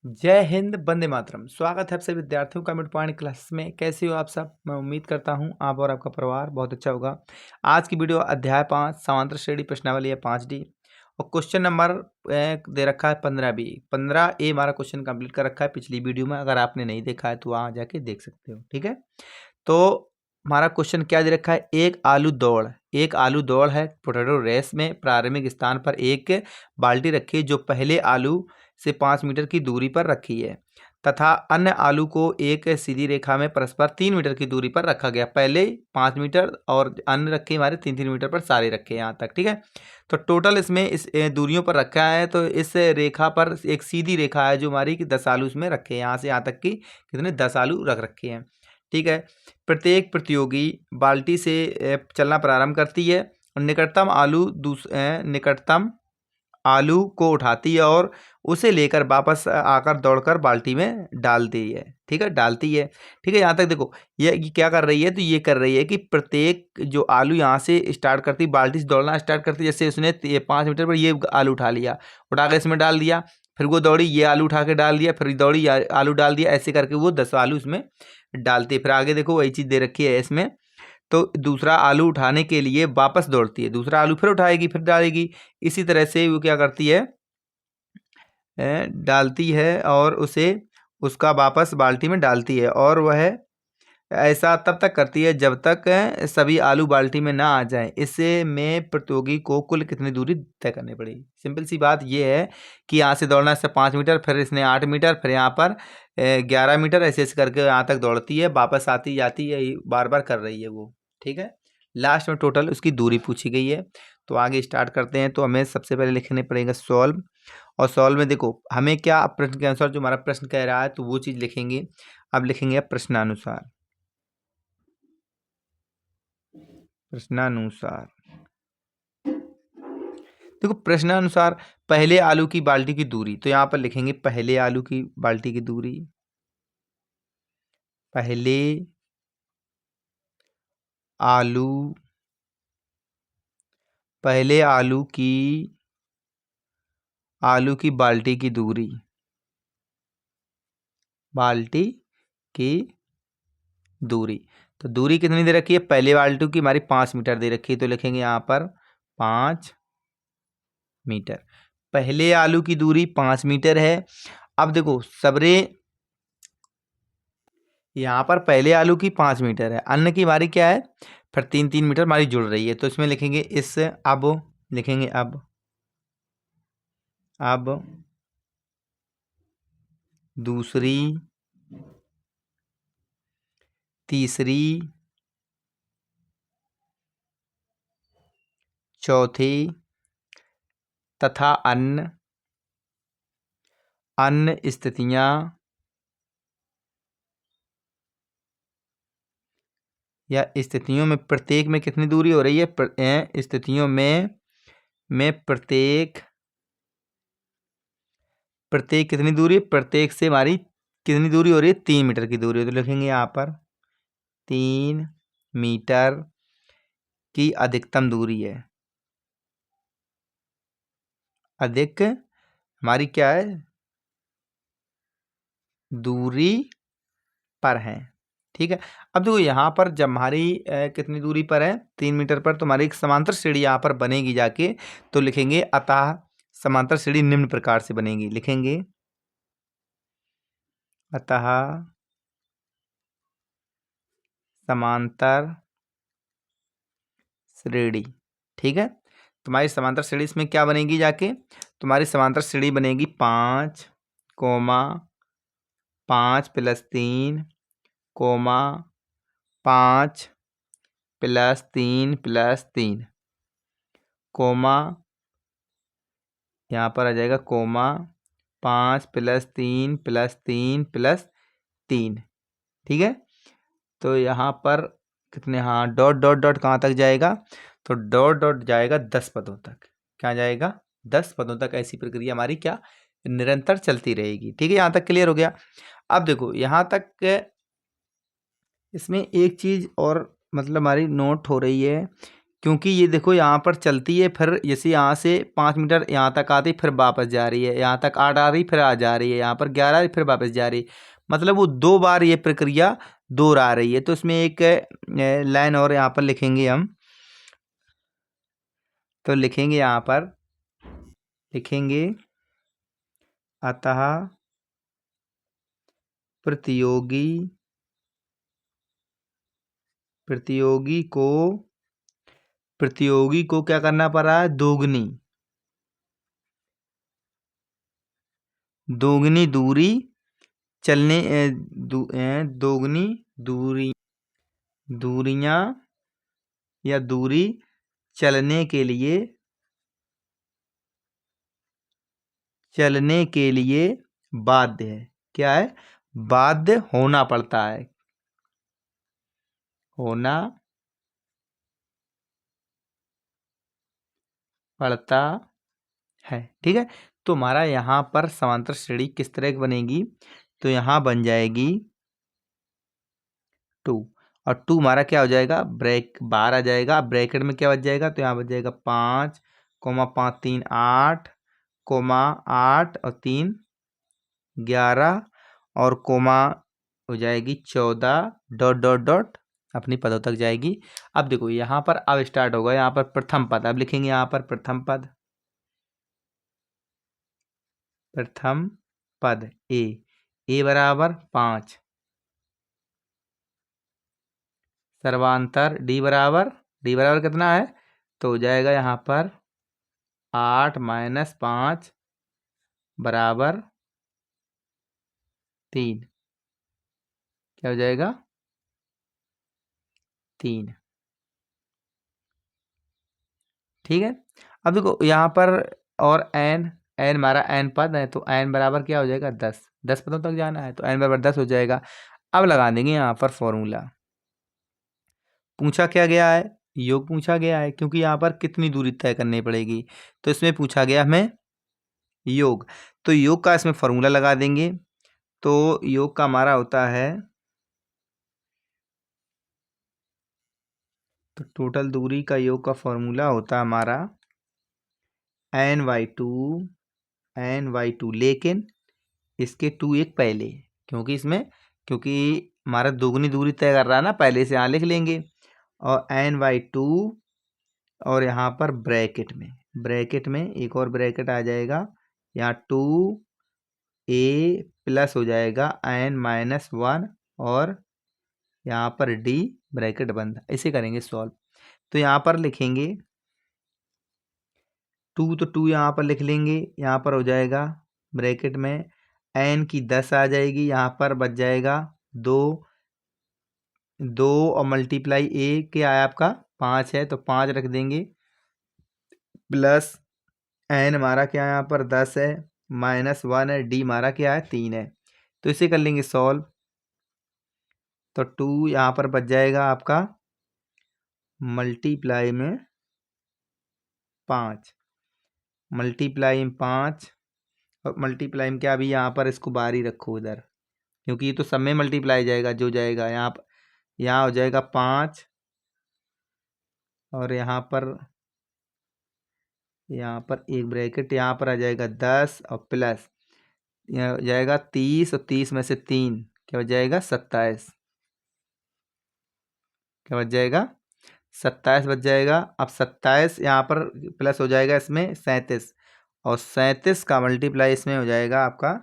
जय हिंद, वंदे मातरम। स्वागत है आप सभी विद्यार्थियों का मिड पॉइंट क्लास में। कैसे हो आप सब? मैं उम्मीद करता हूं आप और आपका परिवार बहुत अच्छा होगा। आज की वीडियो अध्याय 5 समांतर श्रेणी प्रश्नावली है 5D और क्वेश्चन नंबर दे रखा है 15B। 15A हमारा क्वेश्चन कंप्लीट कर रखा है पिछली वीडियो में। अगर आपने नहीं देखा है तो वहाँ जाके देख सकते हो। ठीक है, तो हमारा क्वेश्चन क्या दे रखा है? एक आलू दौड़ है पोटैटो रेस में। प्रारंभिक स्थान पर एक बाल्टी रखी है जो पहले आलू से 5 मीटर की दूरी पर रखी है तथा अन्य आलू को एक सीधी रेखा में परस्पर 3 मीटर की दूरी पर रखा गया। पहले 5 मीटर और अन्य रखे हमारे 3-3 मीटर पर, सारे रखे यहाँ तक। ठीक है, तो टोटल इसमें इस दूरियों पर रखा है। तो इस रेखा पर एक सीधी रेखा है जो हमारी कि 10 आलू इसमें रखे हैं। यहाँ से यहाँ तक कि कितने 10 आलू रख रखे हैं। ठीक है, प्रत्येक प्रतियोगी बाल्टी से चलना प्रारंभ करती है और निकटतम आलू को उठाती है और उसे लेकर वापस आकर दौड़कर बाल्टी में डालती है। ठीक है, डालती है। ठीक है, यहाँ तक देखो ये क्या कर रही है? तो ये कर रही है कि प्रत्येक जो आलू यहाँ से स्टार्ट करती, बाल्टी से दौड़ना स्टार्ट करती, जैसे उसने 5 मीटर पर ये आलू उठा लिया, उठा कर इसमें डाल दिया, फिर वो दौड़ी, ये आलू उठा के डाल दिया, फिर दौड़ी, आलू डाल दिया, ऐसे करके वो 10 आलू इसमें डालती है। फिर आगे देखो वही चीज़ दे रखी है इसमें। तो दूसरा आलू उठाने के लिए वापस दौड़ती है, दूसरा आलू फिर उठाएगी, फिर डालेगी। इसी तरह से वो क्या करती है? डालती है और उसे उसका वापस बाल्टी में डालती है और वह ऐसा तब तक करती है जब तक सभी आलू बाल्टी में ना आ जाएं। इससे में प्रतियोगी को कुल कितनी दूरी तय करनी पड़ेगी। सिंपल सी बात ये है कि यहाँ से दौड़ना इससे 5 मीटर, फिर इसने 8 मीटर, फिर यहाँ पर 11 मीटर, ऐसे ऐसे करके यहाँ तक दौड़ती है, वापस आती जाती है, बार बार कर रही है वो। ठीक है, लास्ट में टोटल उसकी दूरी पूछी गई है। तो आगे स्टार्ट करते हैं। तो हमें सबसे पहले लिखने पड़ेगा सॉल्व। और सॉल्व में देखो हमें क्या प्रश्न के अनुसार जो हमारा प्रश्न कह रहा है तो वो चीज़ लिखेंगे। अब लिखेंगे प्रश्नानुसार। प्रश्नानुसार देखो, प्रश्नानुसार पहले आलू की बाल्टी की दूरी, तो यहाँ पर लिखेंगे पहले आलू की बाल्टी की दूरी। पहले आलू पहले आलू की बाल्टी की दूरी, बाल्टी की दूरी। तो दूरी कितनी दे रखी है? पहले आलू की हमारी 5 मीटर दे रखी है, तो लिखेंगे यहाँ पर 5 मीटर। पहले आलू की दूरी 5 मीटर है। अब देखो सबरे यहाँ पर पहले आलू की 5 मीटर है, अन्य की हमारी क्या है? फिर 3-3 मीटर हमारी जुड़ रही है। तो इसमें लिखेंगे लिखेंगे अब दूसरी, तीसरी, चौथी तथा अन्य स्थितियां या स्थितियों में प्रत्येक में कितनी दूरी हो रही है? स्थितियों में प्रत्येक कितनी दूरी? प्रत्येक से हमारी कितनी दूरी हो रही है? 3 मीटर की दूरी। तो लिखेंगे यहाँ पर 3 मीटर की अधिकतम दूरी है। अधिक हमारी क्या है? दूरी पर है। ठीक है, अब देखो यहाँ पर जब हमारी कितनी दूरी पर है? 3 मीटर पर, तो हमारी एक समांतर श्रेणी यहाँ पर बनेगी जाके। तो लिखेंगे अतः समांतर श्रेणी निम्न प्रकार से बनेगी। लिखेंगे अतः समांतर श्रेणी। ठीक है, तुम्हारी समांतर श्रेणी इसमें क्या बनेगी जाके? तुम्हारी समांतर श्रेणी बनेगी 5, 5 + 3, 5 + 3 + 3, यहाँ पर आ जाएगा 5 + 3 + 3 + 3। ठीक है, तो यहाँ पर कितने, हाँ, डॉट डॉट डॉट कहाँ तक जाएगा? तो डॉट डॉट जाएगा 10 पदों तक। क्या जाएगा? 10 पदों तक। ऐसी प्रक्रिया हमारी क्या निरंतर चलती रहेगी। ठीक है, यहाँ तक क्लियर हो गया। अब देखो यहाँ तक इसमें एक चीज़ और मतलब हमारी नोट हो रही है क्योंकि ये देखो यहाँ पर चलती है, फिर जैसे यहाँ से 5 मीटर यहाँ तक आती, फिर वापस जा रही है, यहाँ तक 8 आ रही, फिर जा रही है, यहाँ पर 11 फिर वापस जा रही, मतलब वो 2 बार ये प्रक्रिया दोहरा रही है। तो इसमें एक लाइन और यहाँ पर लिखेंगे हम। तो लिखेंगे यहाँ पर, लिखेंगे अतः प्रतियोगी प्रतियोगी को प्रतियोगी को क्या करना पड़ रहा है, दोगुनी दोगुनी दूरी चलने दोगुनी दूरियां या दूरी चलने के लिए बाध्य है। क्या है, बाध्य होना पड़ता है, होना पड़ता है। ठीक है। तो हमारा यहाँ पर समांतर श्रेणी किस तरह की बनेगी, तो यहाँ बन जाएगी 2, और 2 हमारा क्या हो जाएगा, ब्रेक बाहर आ जाएगा, ब्रैकेट में क्या बच जाएगा, तो यहाँ बच जाएगा 5, 5 3 8, 8 और 3 11, और कोमा हो जाएगी 14, डॉट डॉट डॉट अपनी पदों तक जाएगी। अब देखो यहाँ पर अब स्टार्ट होगा, यहाँ पर प्रथम पद, अब लिखेंगे यहाँ पर प्रथम पद, ए बराबर 5, सर्वांतर डी बराबर कितना है, तो हो जाएगा यहाँ पर 8 - 5 बराबर 3, क्या हो जाएगा 3। ठीक है। अब देखो यहाँ पर, और एन हमारा एन पद है, तो एन बराबर क्या हो जाएगा 10 पदों तक जाना है, तो एन बराबर 10 हो जाएगा। अब लगा देंगे यहाँ पर फॉर्मूला। पूछा क्या गया है, योग पूछा गया है, क्योंकि यहाँ पर कितनी दूरी तय करनी पड़ेगी, तो इसमें पूछा गया हमें योग। तो योग का इसमें फॉर्मूला लगा देंगे। तो योग का हमारा होता है, तो टोटल दूरी का योग का फॉर्मूला होता है हमारा n/2, लेकिन इसके 2 एक पहले, क्योंकि हमारा दोगुनी दूरी तय कर रहा है ना, पहले से यहाँ लिख लेंगे, और n/2, और यहाँ पर ब्रैकेट में एक और ब्रैकेट आ जाएगा, यहाँ 2a प्लस हो जाएगा n-1, और यहाँ पर d ब्रैकेट बंद। इसे करेंगे सॉल्व। तो यहाँ पर लिखेंगे 2, तो 2 यहाँ पर लिख लेंगे, यहाँ पर हो जाएगा ब्रैकेट में n की 10 आ जाएगी, यहाँ पर बच जाएगा 2, और मल्टीप्लाई a क्या है आपका 5 है, तो 5 रख देंगे, प्लस n हमारा क्या है यहाँ पर 10 है, -1 है, d हमारा क्या है 3 है। तो इसे कर लेंगे सॉल्व। तो 2 यहाँ पर बच जाएगा आपका मल्टीप्लाई में 5, और मल्टीप्लाई में क्या, अभी यहाँ पर इसको बाहर ही रखो इधर, क्योंकि ये तो सब में मल्टीप्लाई जाएगा, जो जाएगा यहाँ हो जाएगा 5, और यहाँ पर एक ब्रैकेट, यहाँ पर आ जाएगा 10, और प्लस यहाँ हो जाएगा 30, और 30 में से 3 क्या हो जाएगा 27, क्या बच जाएगा 27 बच जाएगा। अब 27 यहाँ पर प्लस हो जाएगा इसमें 37, और 37 का मल्टीप्लाई इसमें हो जाएगा आपका,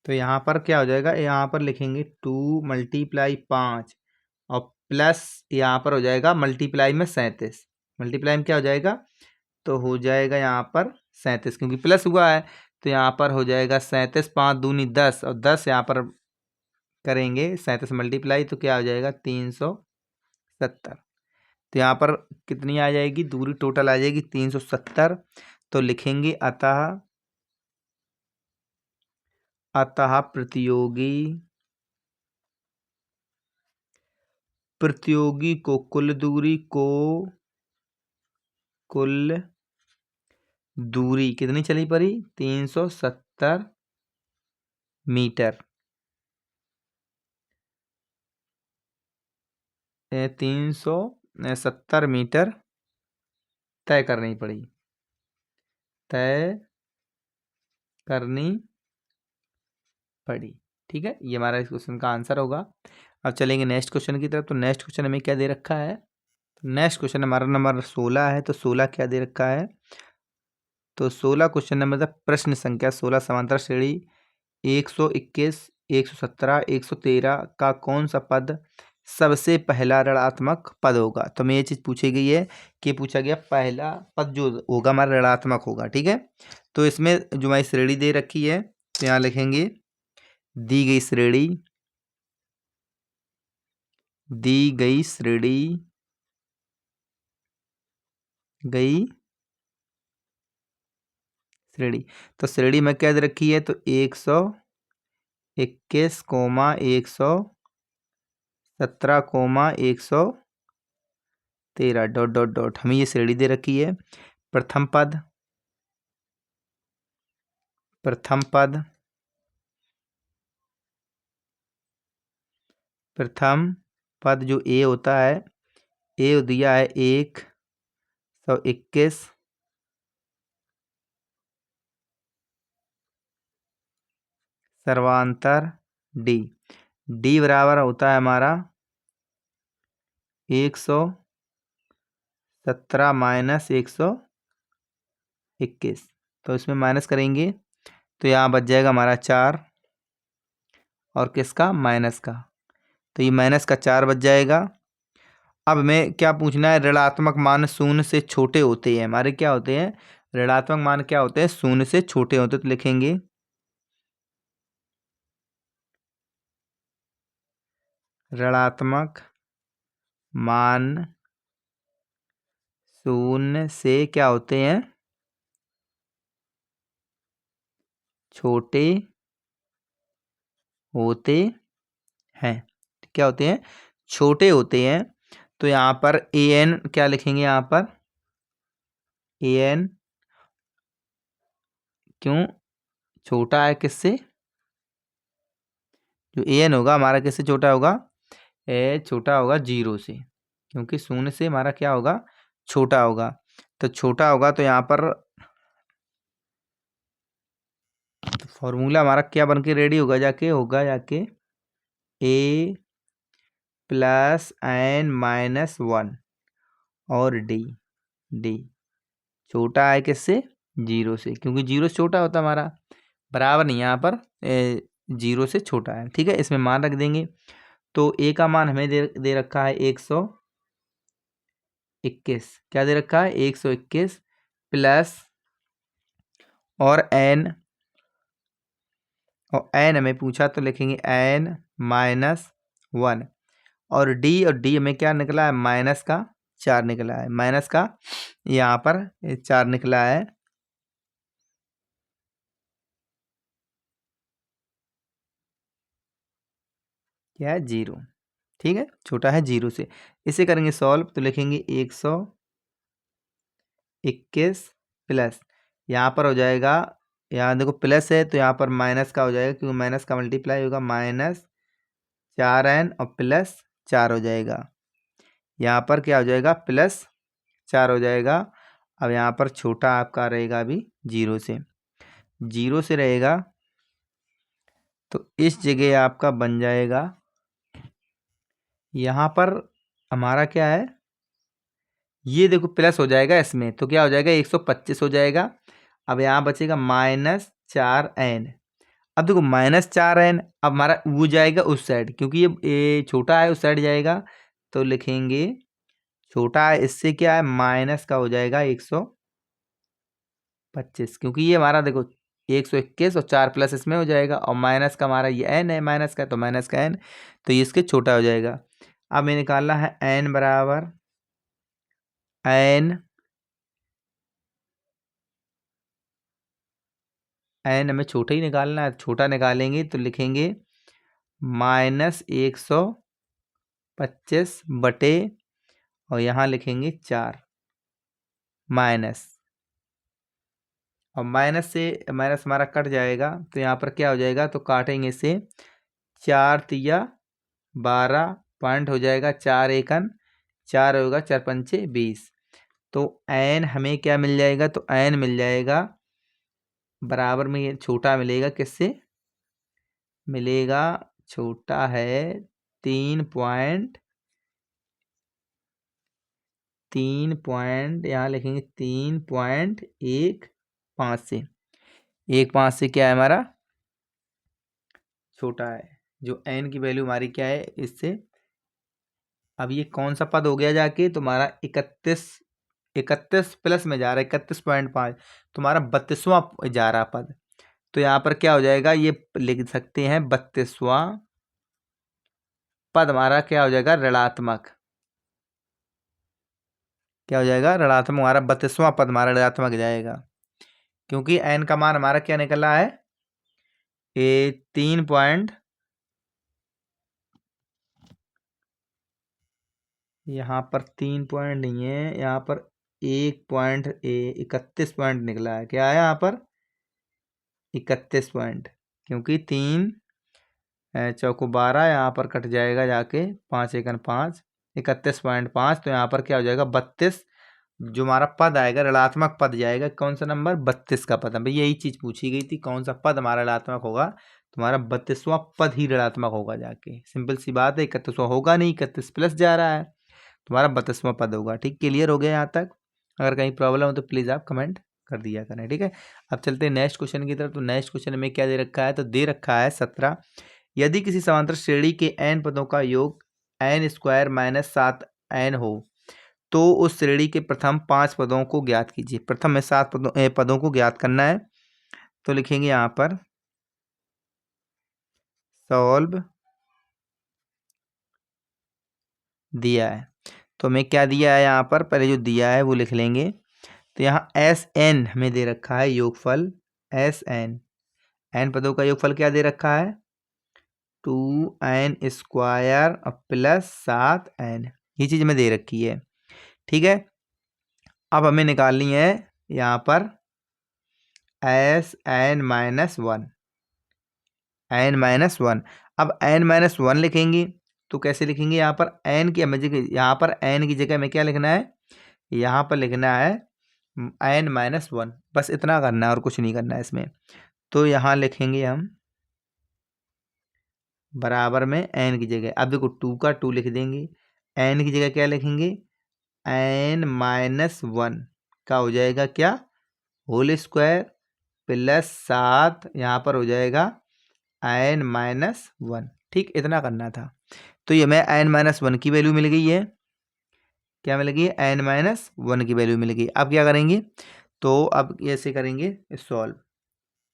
तो यहाँ पर क्या हो जाएगा, यहाँ पर लिखेंगे 2 × 5, और प्लस यहाँ पर हो जाएगा मल्टीप्लाई में 37, मल्टीप्लाई में क्या हो जाएगा, तो हो जाएगा यहाँ पर 37, क्योंकि प्लस हुआ है, तो यहाँ पर हो जाएगा 37, 5 दूनी 10, और 10 यहाँ पर करेंगे 37 मल्टीप्लाई, तो क्या हो जाएगा 370। तो यहाँ पर कितनी आ जाएगी, दूरी टोटल आ जाएगी 370। तो लिखेंगे अतः प्रतियोगी को कुल दूरी कितनी चली पड़ी, 370 मीटर, 300 70 मीटर तय करनी पड़ी, तय करनी पड़ी। ठीक है, ये हमारा इस क्वेश्चन का आंसर होगा। अब चलेंगे नेक्स्ट क्वेश्चन की तरफ। तो नेक्स्ट क्वेश्चन हमें क्या दे रखा है? तो नेक्स्ट क्वेश्चन हमारा नंबर 16 है। तो 16 क्या दे रखा है? तो 16 क्वेश्चन नंबर मतलब प्रश्न संख्या 16 समांतर श्रेणी 121, 117, 113 का कौन सा पद सबसे पहला ऋणात्मक पद होगा? तो मैं ये चीज पूछी गई है कि पूछा गया पहला पद जो होगा हमारा ऋणात्मक होगा। ठीक है, तो इसमें जो हमारी श्रेणी दे रखी है तो यहाँ लिखेंगे दी गई श्रेणी, दी गई श्रेणी, गई श्रेणी। तो श्रेणी में क्या दे रखी है? तो 121 comma 117 comma 113 dot dot dot हमें ये श्रेणी दे रखी है। प्रथम पद, प्रथम पद, प्रथम पद जो ए होता है, ए दिया है 121 सर्वांतर डी, डी बराबर होता है हमारा 117 माइनस 121। तो इसमें माइनस करेंगे तो यहाँ बच जाएगा हमारा 4 और किसका? माइनस का। तो ये माइनस का 4 बच जाएगा। अब हमें क्या पूछना है? ऋणात्मक मान शून्य से छोटे होते हैं हमारे, क्या होते हैं? ऋणात्मक मान क्या होते हैं? शून्य से छोटे होते हैं। तो लिखेंगे ऋणात्मक मान शून्य से क्या होते हैं? छोटे होते हैं। क्या होते हैं? छोटे होते हैं। तो यहाँ पर ए एन क्या लिखेंगे? यहाँ पर ए एन क्यों छोटा है? किससे? जो ए एन होगा हमारा किससे छोटा होगा? ए छोटा होगा 0 से, क्योंकि शून्य से हमारा क्या होगा? छोटा होगा। तो छोटा होगा तो यहाँ पर फॉर्मूला हमारा क्या बन के रेडी होगा? जाके ए प्लस एन माइनस 1 और डी छोटा है किससे? 0 से, क्योंकि 0 से छोटा होता है हमारा, बराबर नहीं यहाँ पर 0 से छोटा है। ठीक है, इसमें मान रख देंगे। तो ए का मान हमें दे रखा है 121। क्या दे रखा है? 121 प्लस और एन, और एन हमें पूछा तो लिखेंगे एन माइनस 1 और डी हमें क्या निकला है? माइनस का 4 निकला है, माइनस का यहाँ पर 4 निकला है। क्या है? 0। ठीक है, छोटा है 0 से। इसे करेंगे सॉल्व तो लिखेंगे 121 प्लस, यहाँ पर हो जाएगा, यहाँ देखो प्लस है तो यहाँ पर माइनस का हो जाएगा, क्योंकि माइनस का मल्टीप्लाई होगा, माइनस 4n और प्लस 4 हो जाएगा। यहाँ पर क्या हो जाएगा? प्लस 4 हो जाएगा। अब यहाँ पर छोटा आपका रहेगा अभी 0 से, 0 से रहेगा तो इस जगह आपका बन जाएगा, यहाँ पर हमारा क्या है? ये देखो प्लस हो जाएगा इसमें, तो क्या हो जाएगा? 125 हो जाएगा। अब यहाँ बचेगा -4n। अब देखो -4n, अब हमारा वो जाएगा उस साइड, क्योंकि ये छोटा है उस साइड जाएगा। तो लिखेंगे छोटा है, इससे क्या है? माइनस का हो जाएगा 125, क्योंकि ये हमारा देखो 121 और 4 प्लस इसमें हो जाएगा, और माइनस का हमारा ये n है, माइनस का, तो माइनस का n, तो ये इसके छोटा हो जाएगा। अब हमें निकालना है n बराबर n हमें छोटा ही निकालना है, छोटा निकालेंगे तो लिखेंगे -125 बटे, और यहाँ लिखेंगे 4 माइनस, और माइनस से माइनस हमारा कट जाएगा तो यहाँ पर क्या हो जाएगा? तो काटेंगे से 4 तिया 12 पॉइंट हो जाएगा, 4 एकन 4 होगा, 4 पंचे 20। तो n हमें क्या मिल जाएगा, तो n मिल जाएगा बराबर में, ये छोटा मिलेगा किससे मिलेगा, छोटा है 3 पॉइंट यहाँ लिखेंगे 3.15 से। 1.5 से क्या है हमारा, छोटा है। जो n की वैल्यू हमारी क्या है इससे। अब ये कौन सा पद हो गया जाके, तुम्हारा 31 प्लस में जा रहा है 31.5, तुम्हारा 32वां जा रहा पद। तो यहाँ पर क्या हो जाएगा, ये लिख सकते हैं 32वां पद हमारा क्या हो जाएगा, ऋणात्मक। क्या हो जाएगा, ऋणात्मक। हमारा 32वां पद हमारा ऋणात्मक जाएगा, क्योंकि n का मान हमारा क्या निकल रहा है, 3 पॉइंट, यहाँ पर 3 पॉइंट नहीं है, यहाँ पर 1.31 पॉइंट निकला है। क्या है यहाँ पर 31 पॉइंट, क्योंकि 3 चौको 12, यहाँ पर कट जाएगा जाके 5 एकन 5, 31.5। तो यहाँ पर क्या हो जाएगा 32, जो हमारा पद आएगा ऋणात्मक पद जाएगा। कौन सा नंबर, 32 का पद। भाई यही चीज पूछी गई थी, कौन सा पद हमारा ऋणात्मक होगा, तुम्हारा 32वां पद ही ऋणात्मक होगा जाके। सिंपल सी बात है, 31वां होगा नहीं, 31 प्लस जा रहा है, तुम्हारा 32वां पद होगा। ठीक, क्लियर हो गया यहाँ तक। अगर कहीं प्रॉब्लम हो तो प्लीज़ आप कमेंट कर दिया करें। ठीक है, अब चलते हैं नेक्स्ट क्वेश्चन की तरफ। तो नेक्स्ट क्वेश्चन में क्या दे रखा है, तो दे रखा है 17। यदि किसी समांतर श्रेणी के n पदों का योग n² माइनस 7n हो, तो उस श्रेणी के प्रथम 5 पदों को ज्ञात कीजिए। प्रथम में 7 पदों को ज्ञात करना है। तो लिखेंगे यहाँ पर सॉल्व दिया है। तो हमें क्या दिया है यहाँ पर, पहले जो दिया है वो लिख लेंगे। तो यहाँ Sn हमें दे रखा है योगफल Sn, n पदों का योगफल क्या दे रखा है, 2n² प्लस 7n, ये चीज़ हमें दे रखी है। ठीक है, अब हमें निकालनी है यहाँ पर Sn-1, n-1। अब n-1 लिखेंगे तो कैसे लिखेंगे, यहाँ पर n की हमें यहाँ पर n की जगह में क्या लिखना है, यहाँ पर लिखना है n-1, बस इतना करना है और कुछ नहीं करना है इसमें। तो यहाँ लिखेंगे हम बराबर में n की जगह, अब देखो 2 का 2 लिख देंगे, n की जगह क्या लिखेंगे, n-1 का हो जाएगा क्या, होल स्क्वायर प्लस 7, यहाँ पर हो जाएगा n-1। ठीक, इतना करना था। तो ये हमें n-1 की वैल्यू मिल गई है। क्या मिल गई है, n-1 की वैल्यू मिल गई। अब क्या करेंगे, तो अब ऐसे करेंगे सॉल्व।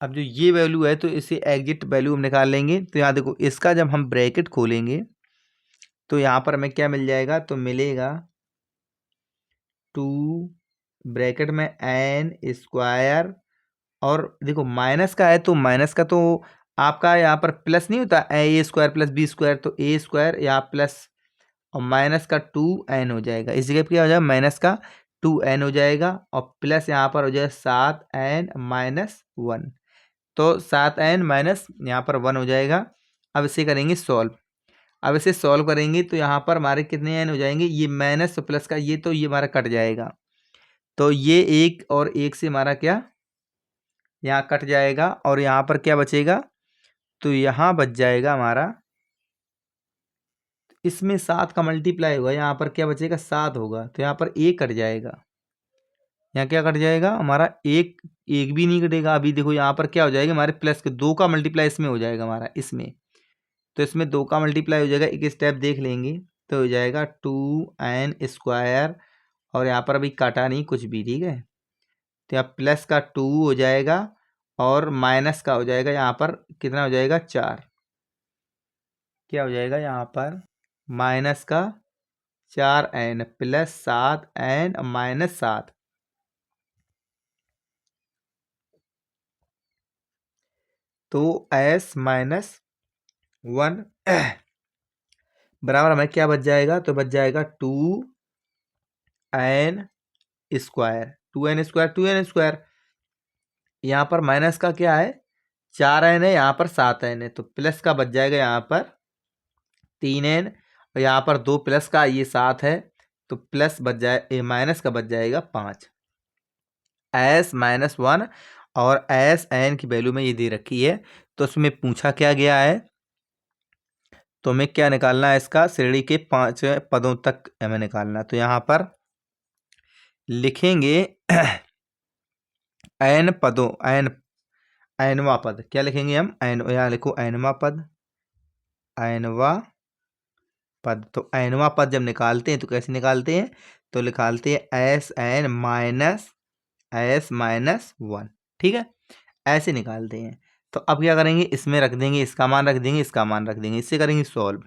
अब जो ये वैल्यू है तो इसे एग्जिट वैल्यू हम निकाल लेंगे। तो यहाँ देखो, इसका जब हम ब्रैकेट खोलेंगे तो यहाँ पर हमें क्या मिल जाएगा, तो मिलेगा 2 ब्रैकेट में n², और देखो माइनस का है तो माइनस का तो आपका यहाँ पर प्लस नहीं होता, a² प्लस b², तो a² यहाँ प्लस और माइनस का 2n हो जाएगा। इस जगह पर क्या हो जाएगा, माइनस का 2n हो जाएगा, और प्लस यहाँ पर हो जाएगा 7n-1, तो 7n माइनस यहाँ पर 1 हो जाएगा। अब इसे करेंगे सॉल्व। अब इसे सॉल्व करेंगे तो यहाँ पर हमारे कितने n हो जाएंगे, ये माइनस प्लस का ये, तो ये हमारा कट जाएगा। तो ये 1 और 1 से हमारा क्या यहाँ कट जाएगा, और यहाँ पर क्या बचेगा, तो यहाँ बच जाएगा हमारा, इसमें 7 का मल्टीप्लाई होगा, यहाँ पर क्या बचेगा 7 होगा, तो यहाँ पर 1 कट जाएगा। यहाँ क्या कट जाएगा हमारा, एक भी नहीं कटेगा। अभी देखो यहाँ पर क्या हो जाएगा, हमारे प्लस के 2 का मल्टीप्लाई इसमें हो जाएगा हमारा, इसमें तो इसमें 2 का मल्टीप्लाई हो जाएगा। एक स्टेप देख लेंगे तो हो जाएगा 2n², और यहाँ पर अभी काटा नहीं कुछ भी। ठीक है, तो यहाँ प्लस का 2 हो जाएगा, और माइनस का हो जाएगा यहाँ पर कितना हो जाएगा 4। क्या हो जाएगा यहाँ पर, माइनस का 4n प्लस 7n माइनस 7। तो s-1 बराबर हमें क्या बच जाएगा, तो बच जाएगा 2n², 2n², यहाँ पर माइनस का क्या है 4n है, यहाँ पर 7n है, तो प्लस का बच जाएगा यहाँ पर 3n, और यहाँ पर 2 प्लस का ये 7 है, तो प्लस बच जाए माइनस का बच जाएगा 5 एस माइनस 1 और एस एन की वैल्यू में ये दे रखी है। तो उसमें पूछा क्या गया है, तो हमें क्या निकालना है, इसका श्रेणी के 5 पदों तक हमें निकालना। तो यहाँ पर लिखेंगे एन पदों एनवा पद, क्या लिखेंगे हम, एन, यहाँ लिखो एनवा पद, एनवा पद। तो एनवा पद जब निकालते हैं तो कैसे निकालते हैं, तो निकालते हैं एस माइनस 1, ठीक है, ऐसे निकालते हैं। तो अब क्या करेंगे, इसमें रख देंगे, इसका मान रख देंगे, इसका मान रख देंगे, इससे करेंगे सॉल्व।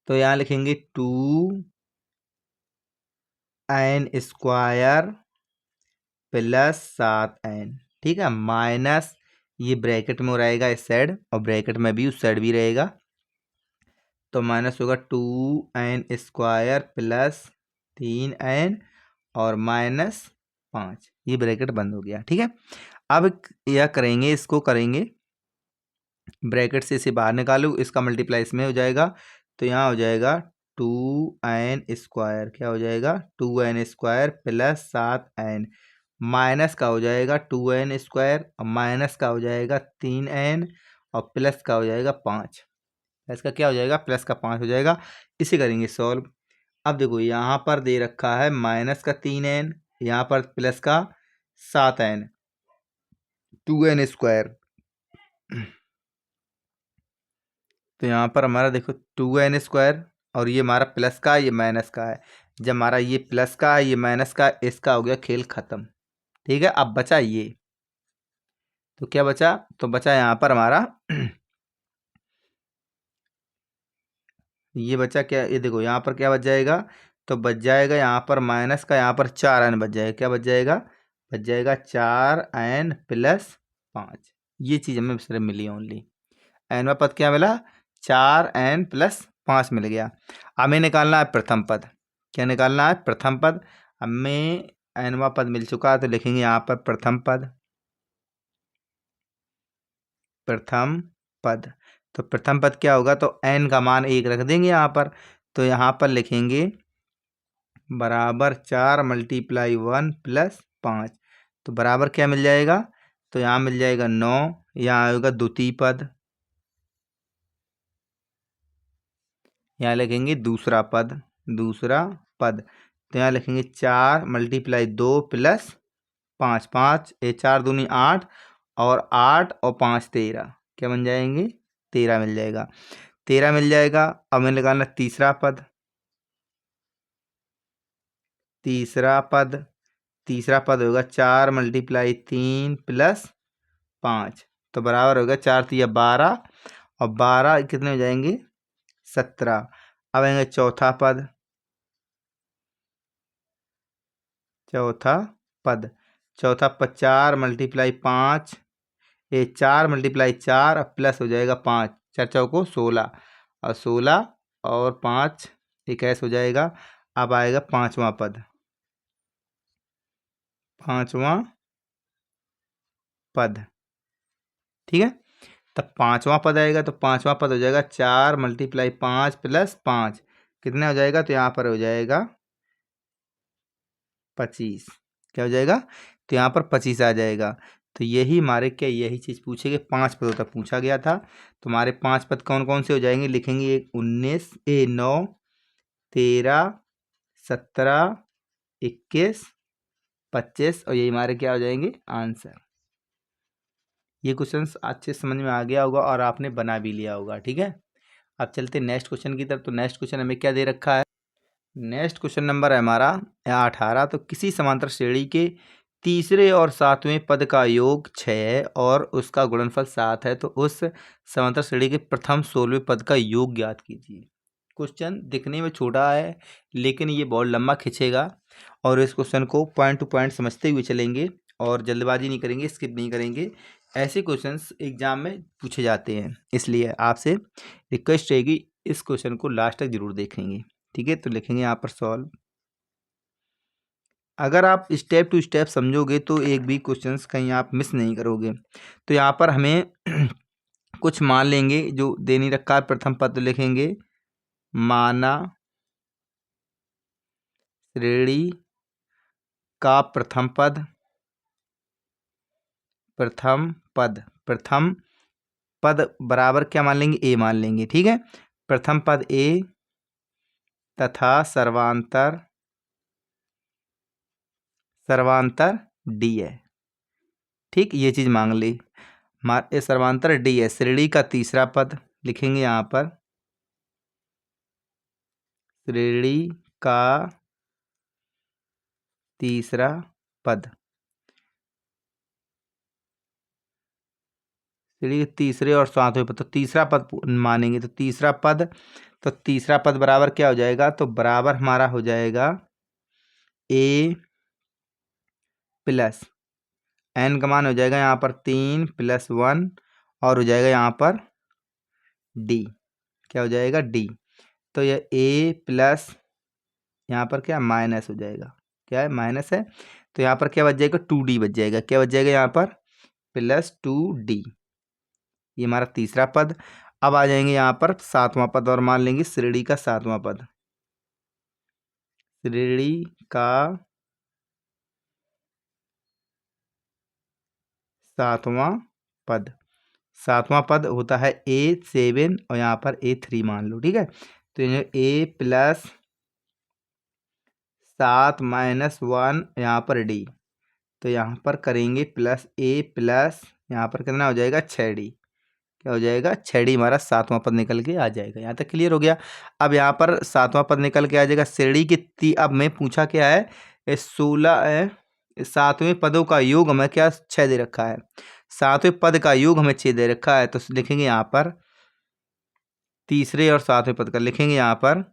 तो यहाँ लिखेंगे 2n² प्लस 7n, ठीक है, माइनस ये ब्रैकेट में रहेगा इस साइड और ब्रैकेट में भी उस साइड भी रहेगा। तो माइनस होगा 2n² प्लस 3n और माइनस 5, ये ब्रैकेट बंद हो गया, ठीक है। अब यह करेंगे, इसको करेंगे ब्रैकेट से इसे बाहर निकालो, इसका मल्टीप्लाई इसमें हो जाएगा। तो यहाँ हो जाएगा 2n², क्या हो जाएगा 2n² प्लस 7n, माइनस का हो जाएगा 2n² और माइनस का हो जाएगा 3n और प्लस का हो जाएगा 5, प्लस का क्या हो जाएगा, प्लस का 5 हो जाएगा। इसे करेंगे सॉल्व। अब देखो यहाँ पर दे रखा है माइनस का 3n, यहाँ पर प्लस का 7n, 2n²। तो यहाँ पर हमारा देखो 2n² और ये हमारा प्लस का, ये माइनस का है। जब हमारा ये प्लस का, ये माइनस का, इसका हो गया खेल खत्म, ठीक है। अब बचा ये, तो क्या बचा, तो बचा यहाँ पर हमारा ये बचा क्या, ये देखो यहाँ पर क्या बच जाएगा, तो बच जाएगा यहाँ पर माइनस का, यहाँ पर 4n बच जाएगा, क्या बच जाएगा, बच जाएगा 4n प्लस 5। ये चीज़ हमें सिर्फ मिली ओनली, एनवा पद क्या मिला, 4n प्लस 5 मिल गया। हमें निकालना है प्रथम पद, क्या निकालना है, प्रथम पद। हमें एनवा पद मिल चुका है, तो लिखेंगे यहाँ पर प्रथम पद, प्रथम पद। तो प्रथम पद क्या होगा, तो n का मान 1 रख देंगे यहाँ पर। तो यहाँ पर लिखेंगे बराबर 4 × 1 प्लस 5, तो बराबर क्या मिल जाएगा, तो यहाँ मिल जाएगा 9, यहाँ होगा द्वितीय पद, यहाँ लिखेंगे दूसरा पद, दूसरा पद। तो यहाँ लिखेंगे 4 × 2 प्लस 5, 5 4 दूनी 8 और 8 और 5 13, क्या बन जाएंगे, 13 मिल जाएगा, 13 मिल जाएगा। अब हमें निकालना तीसरा पद, तीसरा पद, तीसरा पद होगा 4 × 3 प्लस 5, तो बराबर होगा 4 3 12 और 12 कितने हो जाएंगे, 17। अब आएंगे चौथा पद, चौथा पद, चौथा पद 4 × 5, ये 4 × 4 प्लस हो जाएगा 5, 4 चौको 16 और 16 और 5 21 हो जाएगा। अब आएगा पांचवा पद, पांचवा पद, ठीक है। तब पांचवा पद आएगा, तो पांचवा पद हो जाएगा 4 × 5 प्लस 5, कितना हो जाएगा, तो यहाँ पर हो जाएगा 25, क्या हो जाएगा, तो यहाँ पर 25 आ जाएगा। तो यही हमारे क्या, यही चीज़ पूछेगी, 5 पदों तक पूछा गया था। तो हमारे 5 पद कौन कौन से हो जाएंगे, लिखेंगे 9 13 17 21 25 और यही हमारे क्या हो जाएंगे आंसर। ये क्वेश्चन अच्छे समझ में आ गया होगा और आपने बना भी लिया होगा, ठीक है। अब चलते नेक्स्ट क्वेश्चन की तरफ। तो नेक्स्ट क्वेश्चन हमें क्या दे रखा है, नेक्स्ट क्वेश्चन नंबर है हमारा 18। तो किसी समांतर श्रेणी के तीसरे और सातवें पद का योग 6 है और उसका गुणनफल 7 है, तो उस समांतर श्रेणी के प्रथम 16वें पद का योग ज्ञात कीजिए। क्वेश्चन दिखने में छोटा है लेकिन ये बहुत लंबा खिंचेगा और इस क्वेश्चन को पॉइंट टू पॉइंट समझते हुए चलेंगे और जल्दबाजी नहीं करेंगे, स्किप नहीं करेंगे। ऐसे क्वेश्चंस एग्जाम में पूछे जाते हैं, इसलिए आपसे रिक्वेस्ट रहेगी इस क्वेश्चन को लास्ट तक जरूर देखेंगे, ठीक है। तो लिखेंगे यहाँ पर सॉल्व। अगर आप स्टेप टू स्टेप समझोगे तो एक भी क्वेश्चंस कहीं आप मिस नहीं करोगे। तो यहाँ पर हमें कुछ मान लेंगे जो दे नहीं रखा है। प्रथम पद लिखेंगे माना श्रेणी का प्रथम पद बराबर क्या मान लेंगे, ए मान लेंगे। ठीक है, प्रथम पद ए तथा सर्वांतर डी है। ठीक, ये चीज मांग ली। सर्वांतर डी है। श्रेणी का तीसरा पद लिखेंगे यहाँ पर, श्रेणी का तीसरा पद, श्रेणी के तीसरे और सातवें पद, तो तीसरा पद मानेंगे। तो तीसरा पद बराबर क्या हो जाएगा, तो बराबर हमारा हो जाएगा ए प्लस एन का मान हो जाएगा यहाँ पर 3 + 1 और हो जाएगा यहाँ पर डी। क्या हो जाएगा, डी। तो यह ए प्लस यहाँ पर क्या माइनस हो जाएगा, क्या है माइनस है, तो यहाँ पर क्या बच जाएगा 2D बच जाएगा। क्या बच जाएगा यहाँ पर +2D। ये हमारा तीसरा पद। अब आ जाएंगे यहाँ पर सातवां पद और मान लेंगे श्रेणी का सातवां पद, श्रेणी का सातवां पद होता है A7 और यहाँ पर A3 मान लो। ठीक है, तो ये A + 7 - 1 यहाँ पर D, तो यहाँ पर करेंगे प्लस A प्लस यहाँ पर कितना हो जाएगा 6D। क्या हो जाएगा 6D, हमारा सातवां पद निकल के आ जाएगा। यहाँ तक क्लियर हो गया। अब यहाँ पर सातवां पद निकल के आ जाएगा। श्रेणी की अब मैं पूछा क्या है, 16 सातवें पदों का योग हमें क्या 6 दे रखा है, सातवें पद का योग हमें 6 दे रखा है। तो लिखेंगे यहाँ पर तीसरे और सातवें पद का, लिखेंगे यहाँ पर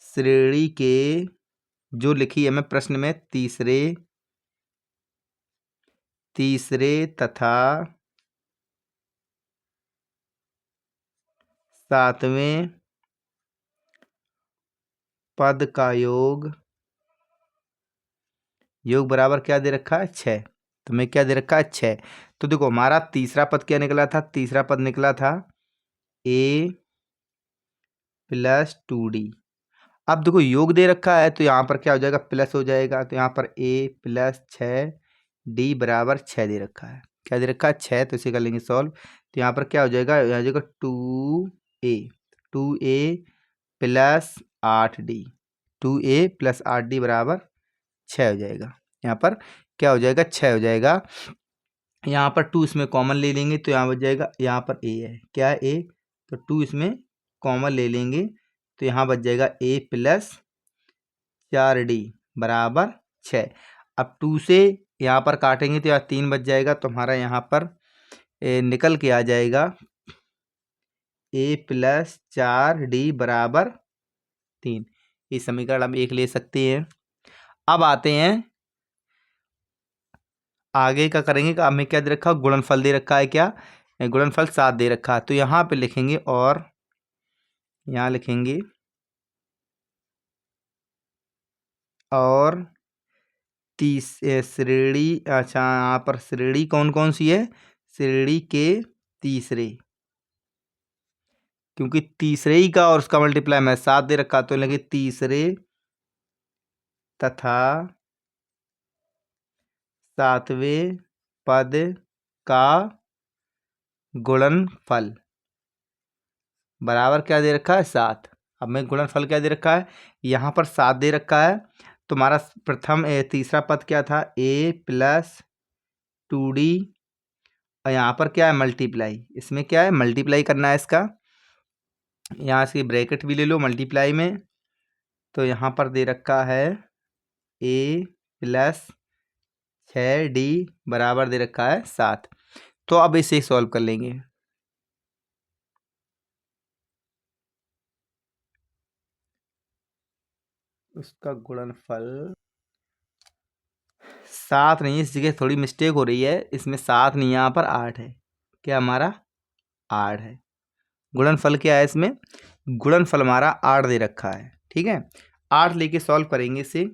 श्रेणी के जो लिखी है मैं प्रश्न में, तीसरे तथा सातवें पद का योग बराबर क्या दे रखा है 6। तो मैं क्या दे रखा है 6। तो देखो हमारा तीसरा पद क्या निकला था, तीसरा पद निकला था A + 2D। अब देखो योग दे रखा है तो यहाँ पर क्या हो जाएगा प्लस हो जाएगा, तो यहाँ पर A + 6D बराबर 6 दे रखा है। क्या दे रखा है 6, तो इसे कर लेंगे सॉल्व। तो यहाँ पर क्या हो जाएगा, यहाँ जाएगा 2A + 8D, 2A + 8D बराबर 6 हो जाएगा। यहाँ पर क्या हो जाएगा 6 हो जाएगा। यहाँ पर 2 इसमें कॉमन ले लेंगे तो यहाँ बच जाएगा, यहाँ पर A है, क्या है A, तो 2 इसमें कॉमन ले लेंगे तो यहाँ बच जाएगा A + 4D बराबर 6। अब 2 से यहाँ पर काटेंगे तो यहाँ 3 बच जाएगा, तो हमारा यहाँ पर निकल के आ जाएगा A + 4D बराबर 3। ये समीकरण हम 1 ले सकते हैं। अब आते हैं आगे का करेंगे। अब हमें क्या दे रखा है, गुणनफल दे रखा है, क्या गुणनफल 7 दे रखा है। तो यहाँ पे लिखेंगे और यहाँ लिखेंगे और श्रेणी, अच्छा यहाँ पर श्रेणी कौन कौन सी है, श्रेणी के तीसरे, क्योंकि तीसरे ही का और उसका मल्टीप्लाई में 7 दे रखा, तो लगे तीसरे तथा सातवें पद का गुणनफल बराबर क्या दे रखा है 7। अब मैं गुणनफल क्या दे रखा है, यहाँ पर 7 दे रखा है। तो हमारा तीसरा पद क्या था A + 2D और यहाँ पर क्या है मल्टीप्लाई, इसमें क्या है मल्टीप्लाई करना है इसका, यहाँ से ब्रैकेट भी ले लो मल्टीप्लाई में। तो यहाँ पर दे रखा है A + 6D बराबर दे रखा है 7। तो अब इसे सॉल्व कर लेंगे। उसका गुणनफल 7 नहीं, इस जगह थोड़ी मिस्टेक हो रही है, इसमें 7 नहीं यहाँ पर 8 है। क्या हमारा 8 है। गुणनफल क्या है इसमें, गुणनफल हमारा 8 दे रखा है। ठीक है, 8 लेके सॉल्व करेंगे इसे,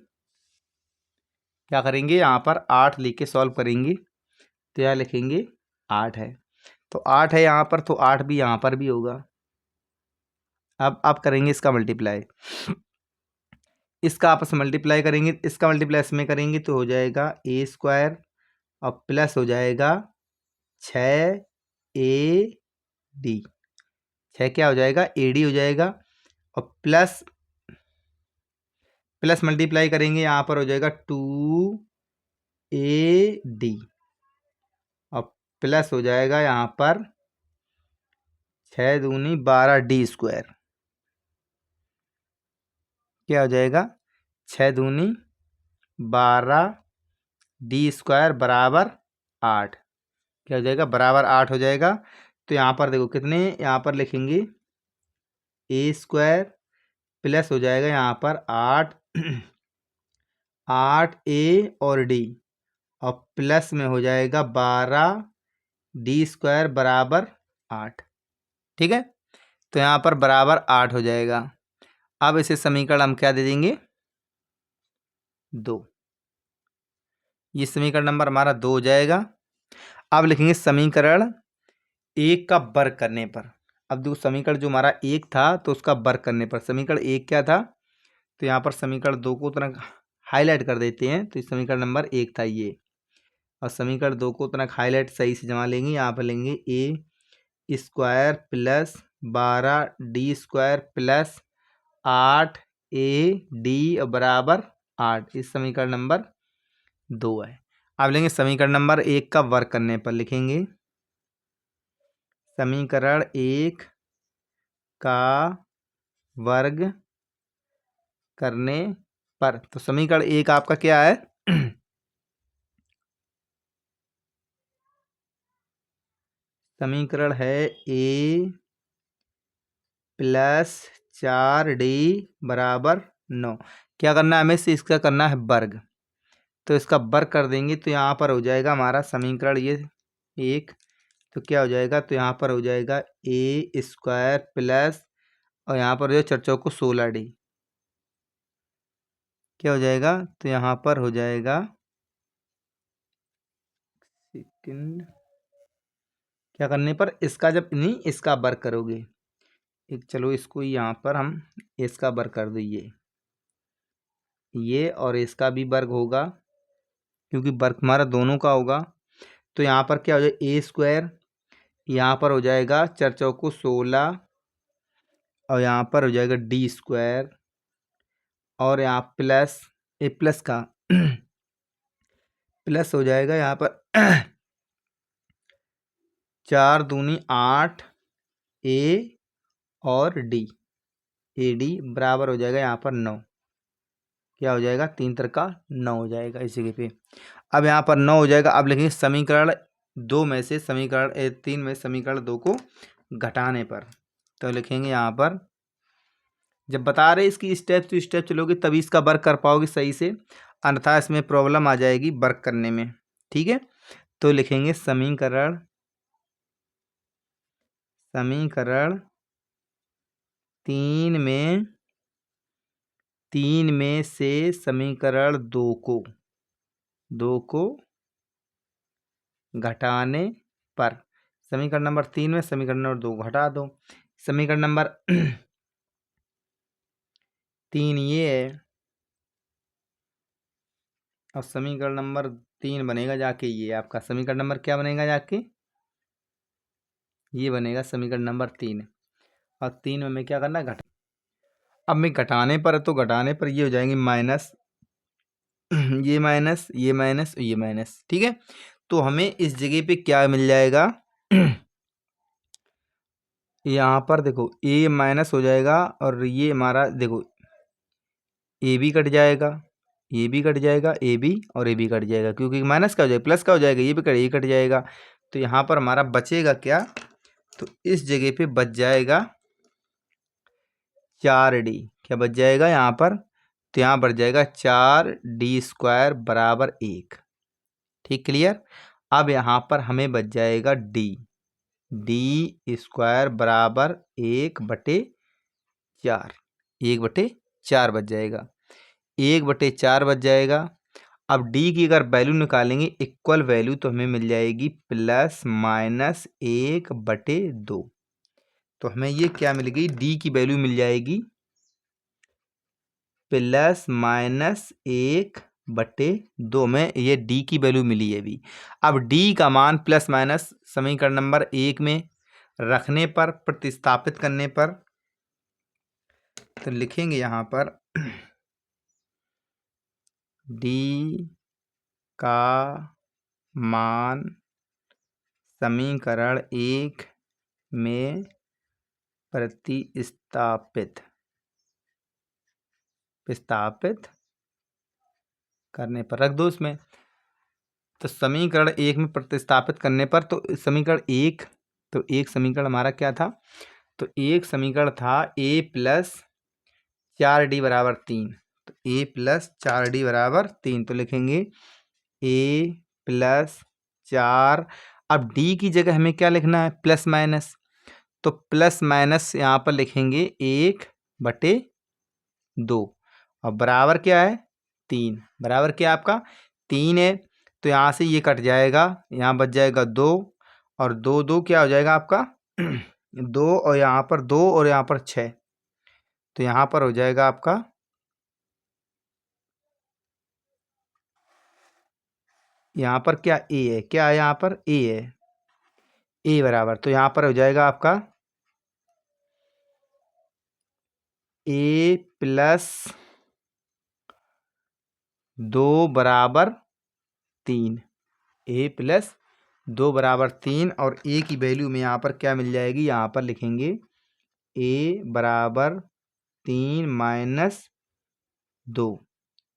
क्या करेंगे यहाँ पर 8 लेके सॉल्व करेंगे तो यहाँ लिखेंगे 8 है। तो 8 है यहाँ पर, तो 8 भी यहाँ पर भी होगा। अब आप करेंगे इसका मल्टीप्लाई, इसका आपस में मल्टीप्लाई करेंगे, इसका मल्टीप्लाई इसमें करेंगे तो हो जाएगा ए स्क्वायर और प्लस हो जाएगा 6 AD। 6 क्या हो जाएगा, AD हो जाएगा। और प्लस प्लस मल्टीप्लाई करेंगे, यहाँ पर हो जाएगा 2AD और प्लस हो जाएगा यहाँ पर 6 दूनी 12D स्क्वायर। क्या हो जाएगा, 6 दूनी 12D स्क्वायर बराबर 8। क्या हो जाएगा, बराबर 8 हो जाएगा। तो यहाँ पर देखो कितने, यहाँ पर लिखेंगे ए स्क्वायर प्लस हो जाएगा यहाँ पर 8 8A और D और प्लस में हो जाएगा 12D स्क्वायर बराबर 8। ठीक है, तो यहाँ पर बराबर 8 हो जाएगा। अब इसे समीकरण हम क्या दे देंगे, 2। ये समीकरण नंबर हमारा 2 हो जाएगा। अब लिखेंगे समीकरण 1 का वर्ग करने पर। अब देखो समीकरण जो हमारा 1 था तो उसका वर्ग करने पर समीकरण 1 क्या था, तो यहाँ पर समीकरण 2 को उतना हाईलाइट कर देते हैं। तो इस समीकरण नंबर 1 था ये, और समीकरण 2 को उतना हाईलाइट सही से जमा लेंगे। यहाँ पर लेंगे A square plus 12D square plus 8AD बराबर 8। इस समीकरण नंबर 2 है। अब लेंगे समीकरण नंबर 1 का वर्ग करने पर, लिखेंगे समीकरण 1 का वर्ग करने पर। तो समीकरण 1 आपका क्या है समीकरण है ए प्लस 4D बराबर 9। क्या करना है हमें, से इसका करना है वर्ग। तो इसका वर्ग कर देंगे तो यहाँ पर हो जाएगा हमारा समीकरण ये 1। तो क्या हो जाएगा, तो यहाँ पर हो जाएगा ए स्क्वायर प्लस और यहाँ पर जो चर्चों को 16D। क्या हो जाएगा, तो यहाँ पर हो जाएगा सेकंड, क्या करने पर, इसका जब नहीं इसका वर्ग करोगे, एक चलो इसको यहाँ पर हम इसका वर्ग कर दो, ये और इसका भी वर्ग होगा क्योंकि वर्ग हमारा दोनों का होगा। तो यहाँ पर क्या हो जाएगा, ए स्क्वायर, यहाँ पर हो जाएगा 4 चौको 16 और यहाँ पर हो जाएगा D स्क्वायर और यहाँ प्लस ए प्लस का प्लस हो जाएगा यहाँ पर 4 दूनी 8 A और D, AD बराबर हो जाएगा यहाँ पर 9। क्या हो जाएगा, 3 का 9 हो जाएगा इस जगह पे। अब यहाँ पर 9 हो जाएगा। अब लिखेंगे समीकरण 2 में से समीकरण 3 में समीकरण 2 को घटाने पर। तो लिखेंगे यहाँ पर, जब बता रहे इसकी स्टेप टू स्टेप चलोगे तभी इसका वर्क कर पाओगे सही से, अन्यथा इसमें प्रॉब्लम आ जाएगी वर्क करने में। ठीक है, तो लिखेंगे समीकरण 3 में से समीकरण 2 को घटाने पर। समीकरण नंबर 3 में समीकरण नंबर 2 घटा दो। समीकरण नंबर 3 ये है और समीकरण नंबर 3 बनेगा जाके ये आपका समीकरण नंबर क्या बनेगा जाके, ये बनेगा समीकरण नंबर 3। और 3 में हमें क्या करना है, घटा। अब मैं घटाने पर है तो घटाने पर ये हो जाएंगे माइनस, ये माइनस ये माइनस ये माइनस। ठीक है, तो हमें इस जगह पे क्या मिल जाएगा यहाँ पर देखो ए माइनस हो जाएगा और ये हमारा देखो ए भी कट जाएगा, ये भी कट जाएगा, ए बी और ए बी कट जाएगा क्योंकि माइनस का हो जाएगा प्लस का हो जाएगा, ये भी कट जाएगा। तो यहाँ पर हमारा बचेगा क्या, तो इस जगह पे बच जाएगा 4D। क्या बच जाएगा यहाँ पर, तो यहाँ बढ़ जाएगा 4D स्क्वायर बराबर 1। ठीक, क्लियर। अब यहाँ पर हमें बच जाएगा D स्क्वायर बराबर 1/4। 1/4 बच जाएगा, 1/4 बच जाएगा। अब डी की अगर वैल्यू निकालेंगे इक्वल वैल्यू तो हमें मिल जाएगी +-1/2। तो हमें ये क्या मिल गई, डी की वैल्यू मिल जाएगी +-1/2 में, ये डी की वैल्यू मिली है अभी। अब डी का मान प्लस माइनस समीकरण नंबर 1 में रखने पर, प्रतिस्थापित करने पर, तो लिखेंगे यहाँ पर डी का मान समीकरण 1 में प्रतिस्थापित करने पर रख दो इसमें। तो समीकरण 1 में प्रतिस्थापित करने पर, तो समीकरण 1, तो एक समीकरण हमारा क्या था, तो एक समीकरण था a + 4d = 3। तो a + 4d = 3, तो लिखेंगे a + 4। अब d की जगह हमें क्या लिखना है, प्लस माइनस, तो प्लस माइनस यहाँ पर लिखेंगे 1/2 और बराबर क्या है 3, बराबर क्या है आपका 3 है। तो यहाँ से ये कट जाएगा, यहाँ बच जाएगा 2 और 2 2 क्या हो जाएगा आपका 2 और यहाँ पर 2 और यहाँ पर 6, तो यहाँ पर हो जाएगा आपका यहाँ पर क्या a है, क्या है यहाँ पर a है, a बराबर, तो यहाँ पर हो जाएगा आपका a + 2 = 3, a + 2 = 3 और a की वैल्यू में यहाँ पर क्या मिल जाएगी, यहाँ पर लिखेंगे a = 3 - 2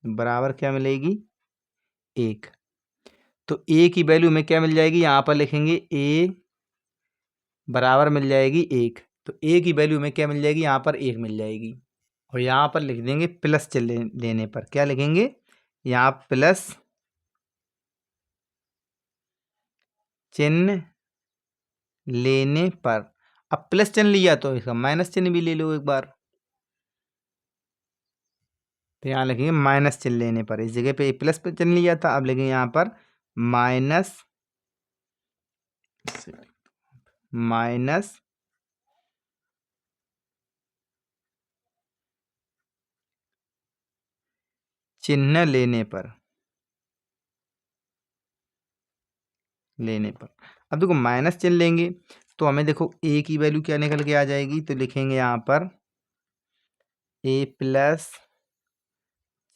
बराबर क्या मिलेगी 1। तो a की वैल्यू में क्या मिल जाएगी, यहाँ पर लिखेंगे a बराबर मिल जाएगी 1। तो a की वैल्यू में क्या मिल जाएगी, यहाँ पर 1 मिल जाएगी और यहाँ पर लिख देंगे प्लस लेने पर, क्या लिखेंगे यहाँ प्लस चिन्ह लेने पर। अब प्लस चिन्ह लिया तो इसका माइनस चिन्ह भी ले लो एक बार, तो यहाँ लिखेंगे माइनस चिन्ह लेने पर, इस जगह पे प्लस पे चिन्ह लिया था, अब लिखेंगे यहाँ पर माइनस चिन्ह लेने पर अब देखो माइनस चिन्ह लेंगे तो हमें देखो a की वैल्यू क्या निकल के आ जाएगी, तो लिखेंगे यहाँ पर a +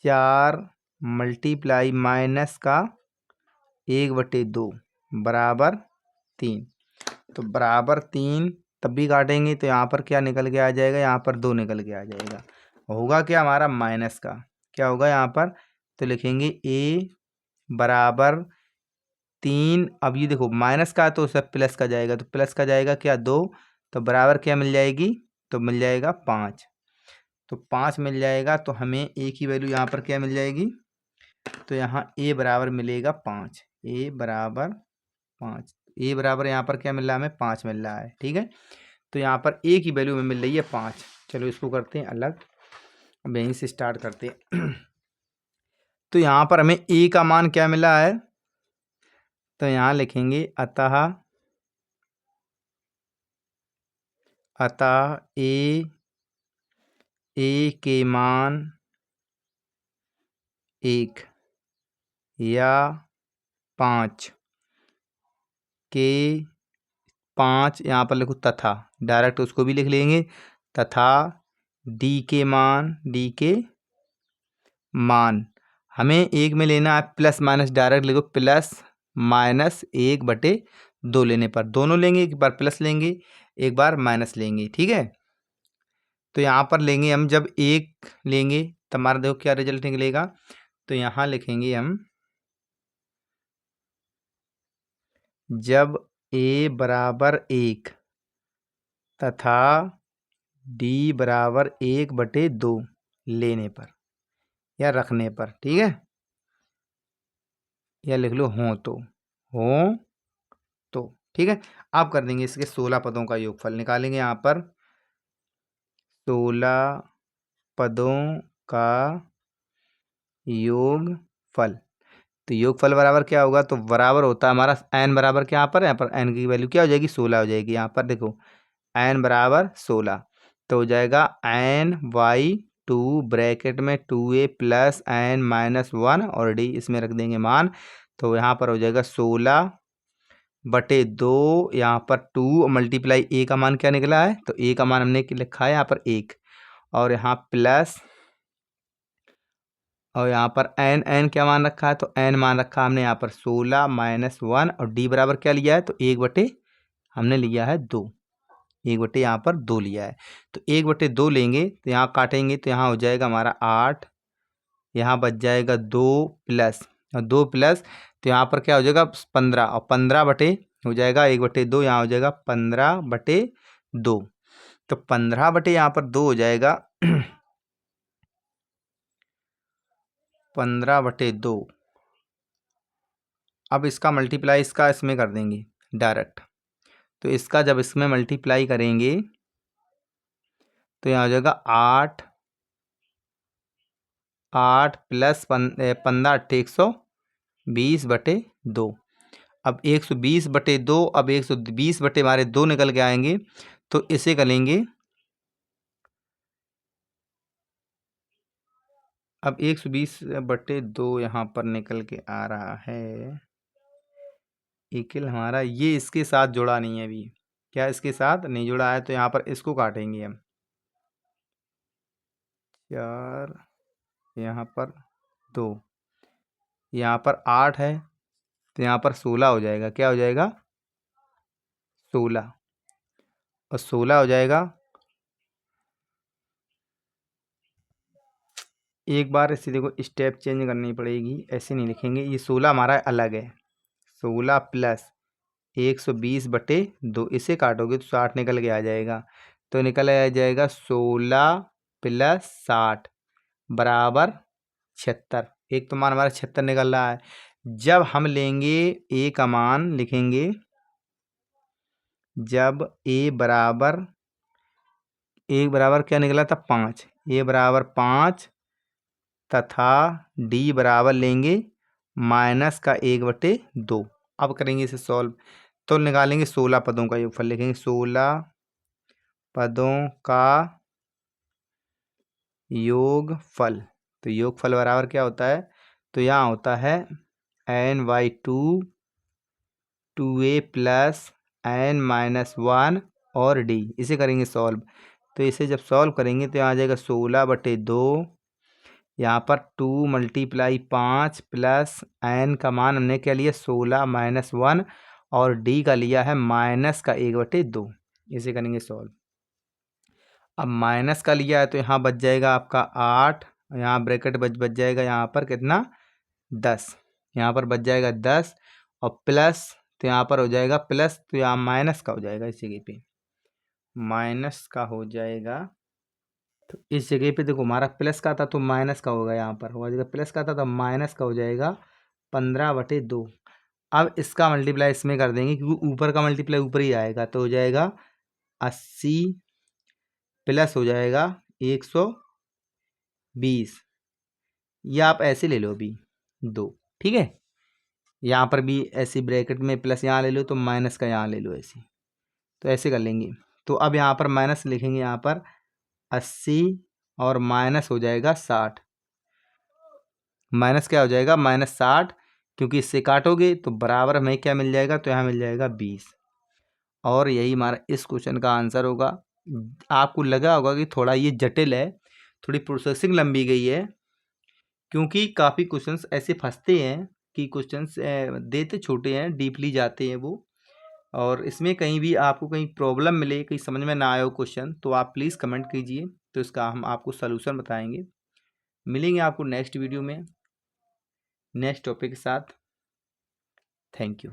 4 × माइनस का 1/2 बराबर 3। तो बराबर 3 तब भी काटेंगे तो यहाँ पर क्या निकल के आ जाएगा, यहाँ पर 2 निकल के आ जाएगा, होगा क्या हमारा माइनस का, क्या होगा यहाँ पर, तो लिखेंगे a = 3। अब ये देखो माइनस का तो सब प्लस का जाएगा, तो प्लस का जाएगा क्या 2, तो बराबर क्या मिल जाएगी, तो मिल जाएगा 5। तो 5 मिल जाएगा, तो हमें a की वैल्यू यहाँ पर क्या मिल जाएगी, तो यहाँ a बराबर मिलेगा 5, a बराबर 5, a बराबर यहाँ पर क्या मिल रहा है हमें 5 मिल रहा है, ठीक है। तो यहाँ पर a की वैल्यू में मिल रही है 5। चलो इसको करते हैं अलग, अब यहीं से स्टार्ट करते हैं तो यहाँ पर हमें a का मान क्या मिला है, तो यहाँ लिखेंगे अतः a के मान 1 या 5 के 5 यहाँ पर लिखो, तथा डायरेक्ट उसको भी लिख लेंगे, तथा d के मान हमें 1 में लेना है, प्लस माइनस डायरेक्ट लिखो, +-1/2 लेने पर, दोनों लेंगे, एक बार प्लस लेंगे एक बार माइनस लेंगे, ठीक है। तो यहाँ पर लेंगे हम, जब 1 लेंगे तो हमारा देखो क्या रिजल्ट निकलेगा, तो यहाँ लिखेंगे हम जब a = 1 तथा d = 1/2 लेने पर या रखने पर, ठीक है, या लिख लो हो तो ठीक है। आप कर देंगे इसके 16 पदों का योगफल निकालेंगे, यहाँ पर 16 पदों का योगफल। तो योगफल बराबर क्या होगा, तो बराबर होता है हमारा n बराबर क्या, यहाँ पर n की वैल्यू क्या हो जाएगी, 16 हो जाएगी। यहाँ पर देखो n बराबर 16, तो हो जाएगा n/2 ब्रैकेट में 2a प्लस n-1 और d इसमें रख देंगे मान। तो यहाँ पर हो जाएगा 16/2, यहाँ पर 2 मल्टीप्लाई a का मान क्या निकला है, तो a का मान हमने लिखा है यहाँ पर 1, और यहाँ प्लस, और यहाँ पर n क्या मान रखा है, तो n मान रखा है हमने यहाँ पर 16-1, और d बराबर क्या लिया है, तो 1/, हमने लिया है 2, 1/, यहाँ पर 2 लिया है। तो 1/2 लेंगे तो यहाँ काटेंगे तो यहाँ हो जाएगा हमारा 8, यहाँ बच जाएगा 2 प्लस, और 2 प्लस तो यहाँ पर क्या हो जाएगा 15, और 15 हो जाएगा 1/2, यहाँ हो जाएगा 15/2, तो 15 यहाँ पर 2 हो जाएगा 15/2। अब इसका मल्टीप्लाई इसका इसमें कर देंगे डायरेक्ट, तो इसका जब इसमें मल्टीप्लाई करेंगे तो यहाँ हो जाएगा 8 प्लस 15 120/2। अब 120/2, अब 120 हमारे 2 निकल के आएंगे, तो इसे करेंगे। अब 120/2 यहाँ पर निकल के आ रहा है, इक्वल हमारा ये इसके साथ जुड़ा नहीं है अभी, क्या इसके साथ नहीं जुड़ा है, तो यहाँ पर इसको काटेंगे हम 4, यहाँ पर 2, यहाँ पर 8 है, तो यहाँ पर 16 हो जाएगा, क्या हो जाएगा 16, और 16 हो जाएगा। एक बार इसे देखो स्टेप चेंज करनी पड़ेगी, ऐसे नहीं लिखेंगे, ये 16 हमारा अलग है, 16 प्लस 120/2, इसे काटोगे तो 60 निकल के आ जाएगा, तो निकल आ जाएगा 16 प्लस 60 बराबर 76। एक तो मान हमारा 76 निकल रहा है। जब हम लेंगे a का मान लिखेंगे, जब a बराबर क्या निकला था 5, a बराबर 5 तथा d बराबर लेंगे -1/2। अब करेंगे इसे सॉल्व, तो निकालेंगे 16 पदों का योगफल, लिखेंगे 16 पदों का योगफल। तो योगफल बराबर क्या होता है, तो यहाँ होता है n/2 2a प्लस n-1 और d, इसे करेंगे सॉल्व। तो इसे जब सॉल्व करेंगे तो यहाँ आ जाएगा 16/2, यहाँ पर 2 मल्टीप्लाई 5 प्लस n का मान हमने क्या लिया 16-1, और d का लिया है -1/2, इसे करेंगे सॉल्व। अब माइनस का लिया है तो यहाँ बच जाएगा आपका 8, यहाँ ब्रैकेट बच जाएगा यहाँ पर कितना 10, यहाँ पर बच जाएगा 10, और प्लस तो यहाँ पर हो जाएगा प्लस, तो यहाँ माइनस का हो जाएगा, इस जगह पे माइनस का हो जाएगा। तो इस जगह पे देखो हमारा प्लस का था तो माइनस का होगा, यहाँ पर हो जाएगा प्लस का था तो माइनस का हो जाएगा 15/2। अब इसका मल्टीप्लाई इसमें कर देंगे क्योंकि ऊपर का मल्टीप्लाई ऊपर ही आएगा, तो हो जाएगा 80 प्लस हो जाएगा 120, या आप ऐसे ले लो अभी 2, ठीक है। यहाँ पर भी ऐसी ब्रैकेट में प्लस यहाँ ले लो तो माइनस का यहाँ ले लो ऐसे, तो ऐसे कर लेंगे। तो अब यहाँ पर माइनस लिखेंगे, यहाँ पर 80 और माइनस हो जाएगा 60, माइनस क्या हो जाएगा -60, क्योंकि इससे काटोगे तो बराबर हमें क्या मिल जाएगा, तो यहाँ मिल जाएगा 20, और यही हमारा इस क्वेश्चन का आंसर होगा। आपको लगा होगा कि थोड़ा ये जटिल है, थोड़ी प्रोसेसिंग लंबी गई है, क्योंकि काफ़ी क्वेश्चंस ऐसे फंसते हैं कि क्वेश्चंस देते छोटे हैं, डीपली जाते हैं वो, और इसमें कहीं भी आपको कहीं प्रॉब्लम मिले, कहीं समझ में ना आए हो क्वेश्चन, तो आप प्लीज़ कमेंट कीजिए, तो इसका हम आपको सलूशन बताएंगे। मिलेंगे आपको नेक्स्ट वीडियो में नेक्स्ट टॉपिक के साथ। Thank you.